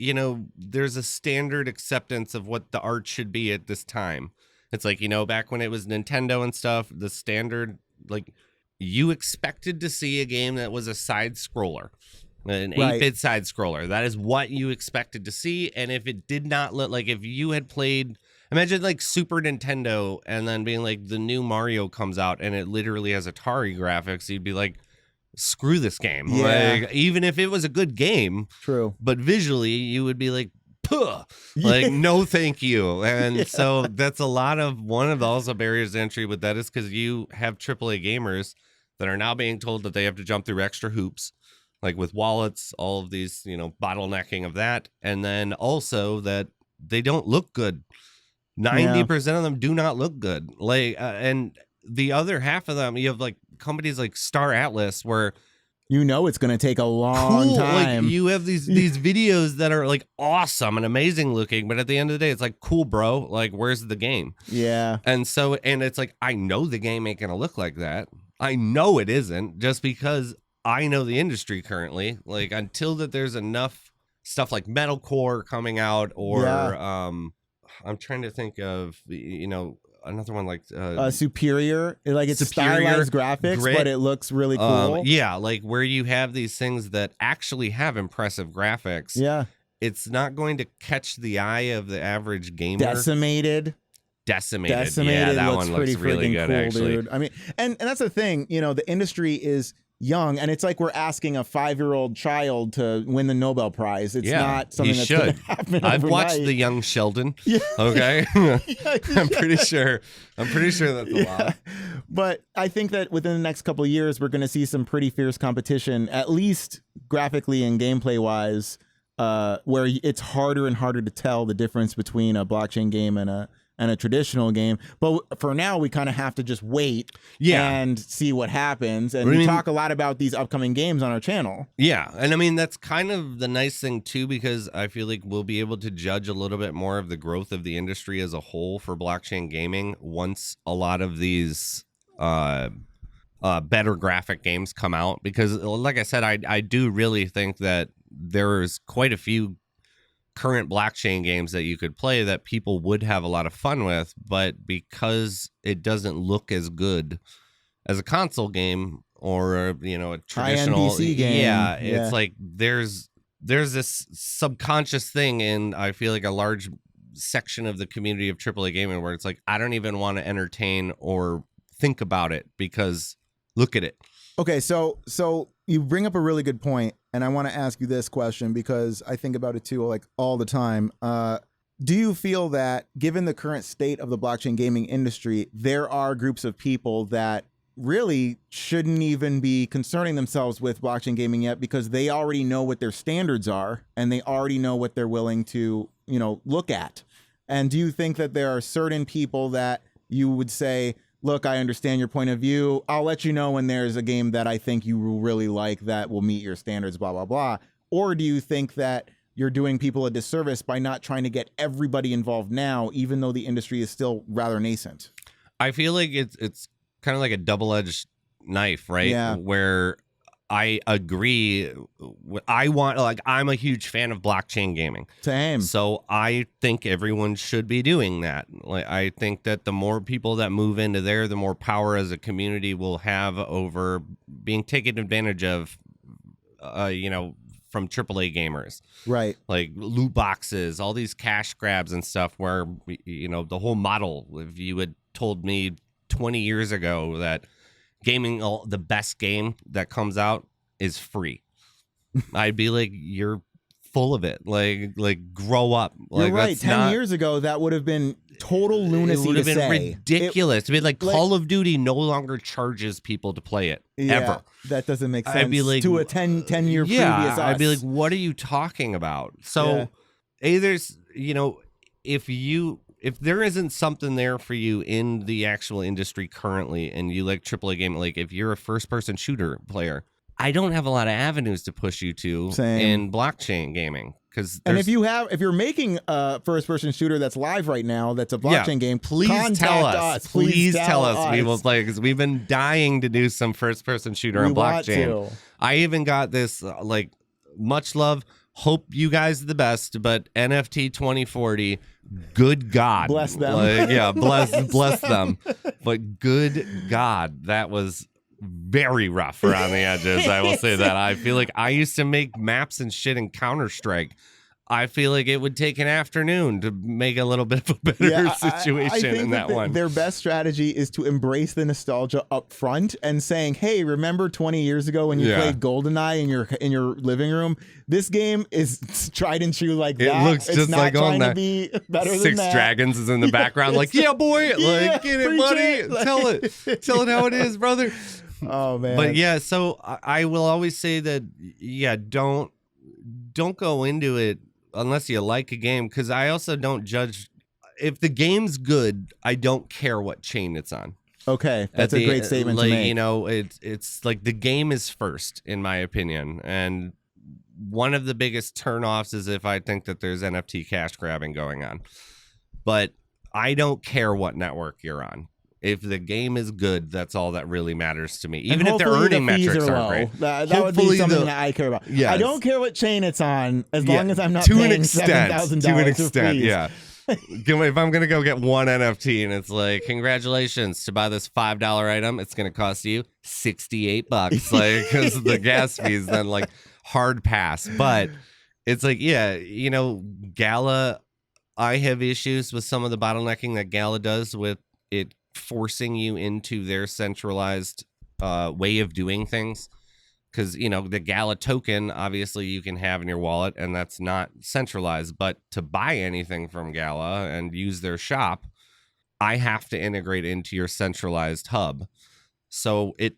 there's a standard acceptance of what the art should be at this time. It's like, back when it was Nintendo and stuff, the standard, like, you expected to see a game that was a side scroller. An 8-bit side scroller. That is what you expected to see. And if it did not look like, if you had played, imagine like Super Nintendo and then being like, the new Mario comes out and it literally has Atari graphics, you'd be like, screw this game. Yeah. Like, even if it was a good game. True. But visually, you would be like, puh, like, no, thank you. And so that's one of the also barriers to entry with that is because you have AAA gamers that are now being told that they have to jump through extra hoops. Like with wallets, all of these, bottlenecking of that. And then also that they don't look good. 90% of them do not look good. Like, and the other half of them, you have like companies like Star Atlas where it's going to take a long time. Like, you have these videos that are like awesome and amazing looking, but at the end of the day, it's like, cool, bro. Like, where's the game? Yeah. And so, and it's like, I know the game ain't going to look like that. I know it isn't, just because I know the industry currently. Like, until that there's enough stuff like metalcore coming out, or I'm trying to think of another one like Superior, like it's Superior, stylized graphics, Grit, but it looks really cool. Like where you have these things that actually have impressive graphics. Yeah, it's not going to catch the eye of the average gamer. Decimated. Yeah, that one looks really good, cool, actually. Dude. I mean, and that's the thing, the industry is young, and it's like we're asking a 5-year-old child to win the Nobel Prize. It's not something that's going to happen I've overnight. watched The Young Sheldon. Yeah. Okay. I'm pretty sure that's a lot. But I think that within the next couple of years, we're going to see some pretty fierce competition, at least graphically and gameplay wise, where it's harder and harder to tell the difference between a blockchain game and a traditional game. But for now, we kind of have to just wait and see what happens. And we talk a lot about these upcoming games on our channel. Yeah. And I mean, that's kind of the nice thing too, because I feel like we'll be able to judge a little bit more of the growth of the industry as a whole for blockchain gaming once a lot of these better graphic games come out. Because like I said, I do really think that there's quite a few current blockchain games that you could play that people would have a lot of fun with, but because it doesn't look as good as a console game or a traditional PC game, it's like there's this subconscious thing in, I feel like, a large section of the community of AAA gaming where it's like, I don't even want to entertain or think about it because look at it. Okay, so you bring up a really good point, and I want to ask you this question because I think about it too, like all the time. Do you feel that, given the current state of the blockchain gaming industry, there are groups of people that really shouldn't even be concerning themselves with blockchain gaming yet because they already know what their standards are and they already know what they're willing to, look at? And do you think that there are certain people that you would say, look, I understand your point of view. I'll let you know when there's a game that I think you will really like that will meet your standards, blah, blah, blah. Or do you think that you're doing people a disservice by not trying to get everybody involved now, even though the industry is still rather nascent? I feel like it's kind of like a double-edged knife, right? Yeah. Where I agree. I'm a huge fan of blockchain gaming. Same. So I think everyone should be doing that. Like, I think that the more people that move into there, the more power as a community will have over being taken advantage of, from AAA gamers. Right. Like loot boxes, all these cash grabs and stuff where, the whole model, if you had told me 20 years ago that the best game that comes out is free, I'd be like, you're full of it. Like grow up. You're right. 10 years ago, that would have been total lunacy. It would have been say. ridiculous. To be like Call of Duty no longer charges people to play it ever. That doesn't make sense. I'd be like, to a 10-year previous us. I'd be like, what are you talking about? So, there's, if there isn't something there for you in the actual industry currently and you like AAA game, like if you're a first-person shooter player, I don't have a lot of avenues to push you to in blockchain gaming. And if you're making a first-person shooter that's live right now, that's a blockchain game, please tell us. Please tell us. We will play, because we've been dying to do some first-person shooter on blockchain. I even got this, much love. Hope you guys are the best, but NFT 2040, good God. Bless them. Bless them. But good God, that was very rough around the edges. I will say that. I feel like I used to make maps and shit in Counter-Strike. I feel like it would take an afternoon to make a little bit of a better situation I think in that one. Their best strategy is to embrace the nostalgia up front and saying, hey, remember 20 years ago when you played GoldenEye in your living room? This game is tried and true like that. It looks just like on that. To be better than Six that. Dragons is in the background, like, yeah, boy, get it, buddy. Tell it how it is, brother. Oh man. But yeah, so I will always say that, don't go into it unless you like a game, because I also don't judge. If the game's good, I don't care what chain it's on. Okay, that's a great statement to make. It's like the game is first, in my opinion, and one of the biggest turnoffs is if I think that there's NFT cash grabbing going on. But I don't care what network you're on. If the game is good, that's all that really matters to me. Even if their earning metrics aren't great. That would be something that I care about. Yes. I don't care what chain it's on, as long as I'm not paying $7,000 to an extent, fees. Yeah. If I'm going to go get one NFT and it's like, congratulations, to buy this $5 item, it's going to cost you $68. Like, because the gas fees, then like hard pass. But it's like, Gala, I have issues with some of the bottlenecking that Gala does with it forcing you into their centralized way of doing things, because the Gala token obviously you can have in your wallet and that's not centralized, but to buy anything from Gala and use their shop, I have to integrate into your centralized hub. So it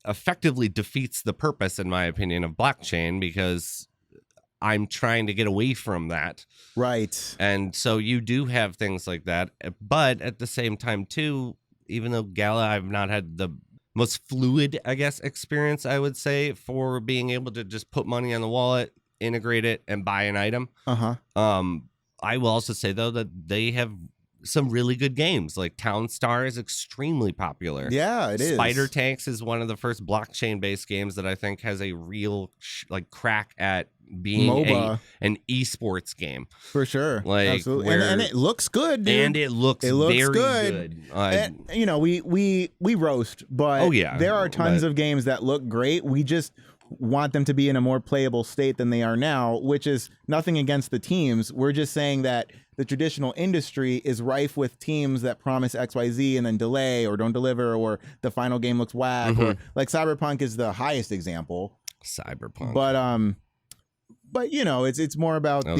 effectively defeats the purpose, in my opinion, of blockchain, because I'm trying to get away from that. Right. And so you do have things like that. But at the same time, too, even though Gala, I've not had the most fluid, I guess, experience, I would say, for being able to just put money on the wallet, integrate it, and buy an item. I will also say, though, that they have some really good games. Like Town Star is extremely popular. Yeah, it is. Spider Tanks is one of the first blockchain-based games that I think has a real crack at being MOBA. An esports game. For sure. Like, absolutely. And it looks good, dude. And it looks very good. And, you know, we roast, but there are tons of games that look great. We just want them to be in a more playable state than they are now, which is nothing against the teams. We're just saying that the traditional industry is rife with teams that promise XYZ and then delay or don't deliver, or the final game looks whack, or like Cyberpunk is the highest example. Cyberpunk. But you know, it's more about that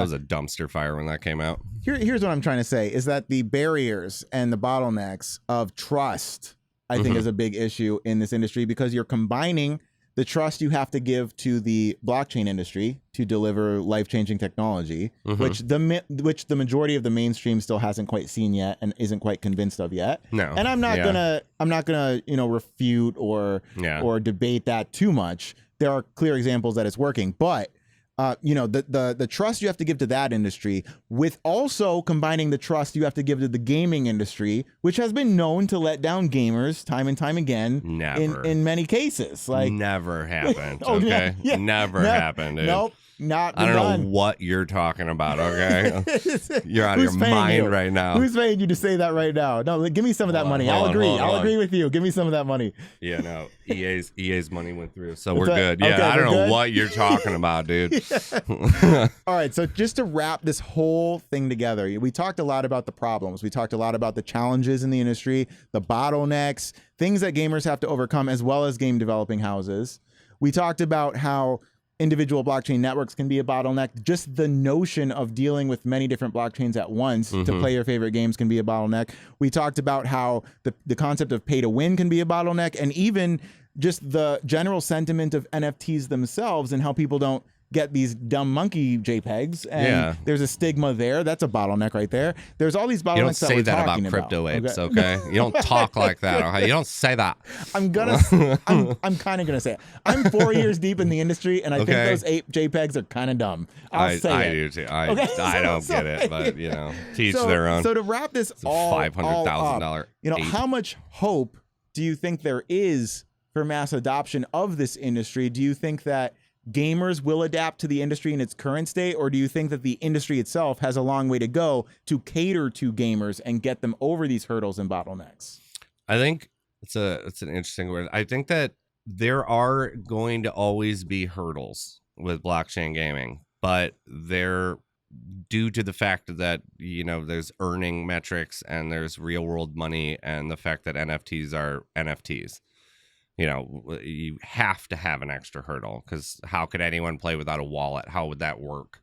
was a dumpster fire when that came out. Here's what I'm trying to say is that the barriers and the bottlenecks of trust, I think, is a big issue in this industry, because you're combining the trust you have to give to the blockchain industry to deliver life-changing technology, which the majority of the mainstream still hasn't quite seen yet and isn't quite convinced of yet. No. And I'm not gonna you know, refute or debate that too much. There are clear examples that it's working, but you know, the trust you have to give to that industry, with also combining the trust you have to give to the gaming industry, which has been known to let down gamers time and time again. In many cases. Like, never happened. Okay. Never happened, dude. Nope. Not I don't know what you're talking about, okay? You're out of your mind right now. Who's paying you to say that right now? No, give me some of that money. I'll agree with you. Give me some of that money. Yeah, no. EA's money went through, so we're good. Yeah, okay, I don't know what you're talking about, dude. All right, so just to wrap this whole thing together, we talked a lot about the problems. We talked a lot about the challenges in the industry, the bottlenecks, things that gamers have to overcome, as well as game developing houses. We talked about how individual blockchain networks can be a bottleneck. Just the notion of dealing with many different blockchains at once to play your favorite games can be a bottleneck. We talked about how the concept of pay to win can be a bottleneck, and even just the general sentiment of NFTs themselves and how people don't get these dumb monkey JPEGs, and there's a stigma there. That's a bottleneck right there. There's all these bottlenecks. You don't say that about crypto apes, okay? You don't talk like that, okay? You don't say that. I'm kind of gonna say it. I'm 4 years deep in the industry, and I think those ape JPEGs are kind of dumb. I do too. I don't get it, but you know, teach their own. So to wrap this all $500,000, you know, how much hope do you think there is for mass adoption of this industry? Do you think that gamers will adapt to the industry in its current state, or do you think that the industry itself has a long way to go to cater to gamers and get them over these hurdles and bottlenecks? I think it's an interesting word. I think that there are going to always be hurdles with blockchain gaming, but they're due to the fact that, you know, there's earning metrics and there's real world money, and the fact that NFTs are NFTs. You know, you have to have an extra hurdle, because how could anyone play without a wallet? How would that work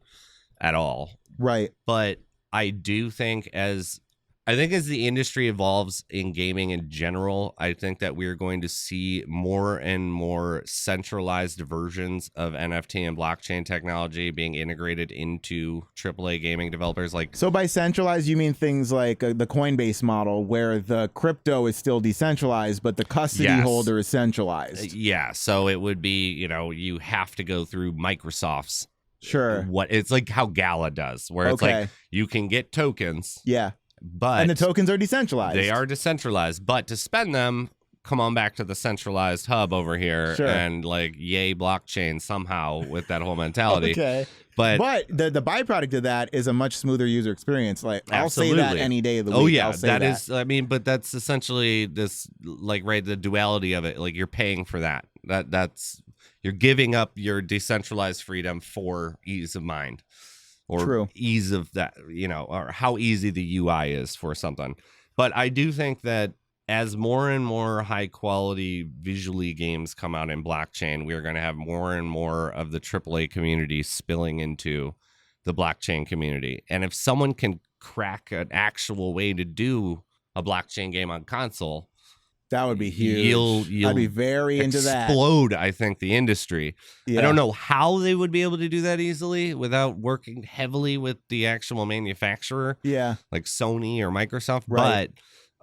at all? Right. But I do think as the industry evolves in gaming in general, I think that we're going to see more and more centralized versions of NFT and blockchain technology being integrated into AAA gaming developers. Like, so by centralized, you mean things like the Coinbase model, where the crypto is still decentralized, but the custody holder is centralized. Yeah. So it would be, you know, you have to go through Microsoft's. Sure. What it's like how Gala does, where it's like you can get tokens. Yeah. But and the tokens are decentralized. They are decentralized, but to spend them, come on back to the centralized hub over here, and like, yay, blockchain somehow with that whole mentality. But the byproduct of that is a much smoother user experience. Like, I'll say that any day of the week. Oh yeah, that is. I mean, but that's essentially this, like, right, the duality of it. Like, you're paying for that. That's you're giving up your decentralized freedom for ease of mind. Or ease of that, you know, or how easy the UI is for something. But I do think that as more and more high quality visually games come out in blockchain, we're going to have more and more of the AAA community spilling into the blockchain community. And if someone can crack an actual way to do a blockchain game on console, That would be huge. You'll I'd be very into that. Explode, I think, the industry. Yeah. I don't know how they would be able to do that easily without working heavily with the actual manufacturer. Yeah. Like Sony or Microsoft. Right.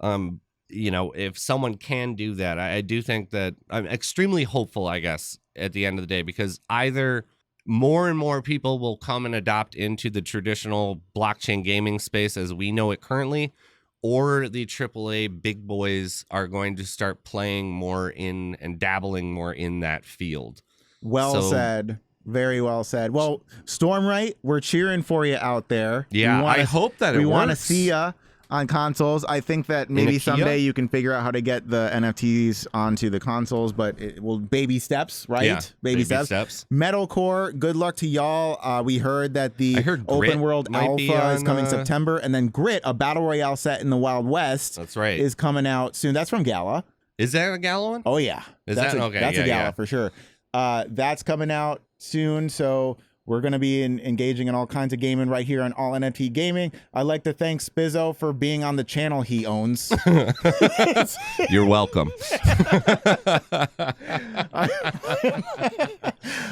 But, you know, if someone can do that, I do think that I'm extremely hopeful, I guess, at the end of the day, because either more and more people will come and adopt into the traditional blockchain gaming space as we know it currently, or the AAA big boys are going to start playing more in and dabbling more in that field. Well said. Very well said. Well, Stormright, we're cheering for you out there. Yeah, I hope that it works. We want to see you on consoles. I think that maybe someday you can figure out how to get the NFTs onto the consoles, but it will baby steps, right? Yeah, baby steps. Metalcore, good luck to y'all. We heard that the open world alpha is coming September, and then Grit, a battle royale set in the Wild West, that's right, is coming out soon. That's from Gala. Is that a Gala one? Oh yeah, that's a Gala for sure. That's coming out soon, so we're going to be engaging in all kinds of gaming right here on All NFT Gaming. I'd like to thank Spizzo for being on the channel he owns. You're welcome.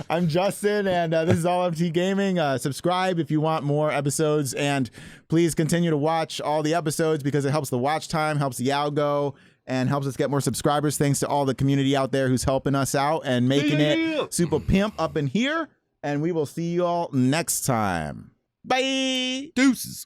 I'm Justin, and this is All NFT Gaming. Subscribe if you want more episodes, and please continue to watch all the episodes because it helps the watch time, helps the algo, and helps us get more subscribers. Thanks to all the community out there who's helping us out and making it super pimp up in here. And we will see you all next time. Bye. Deuces.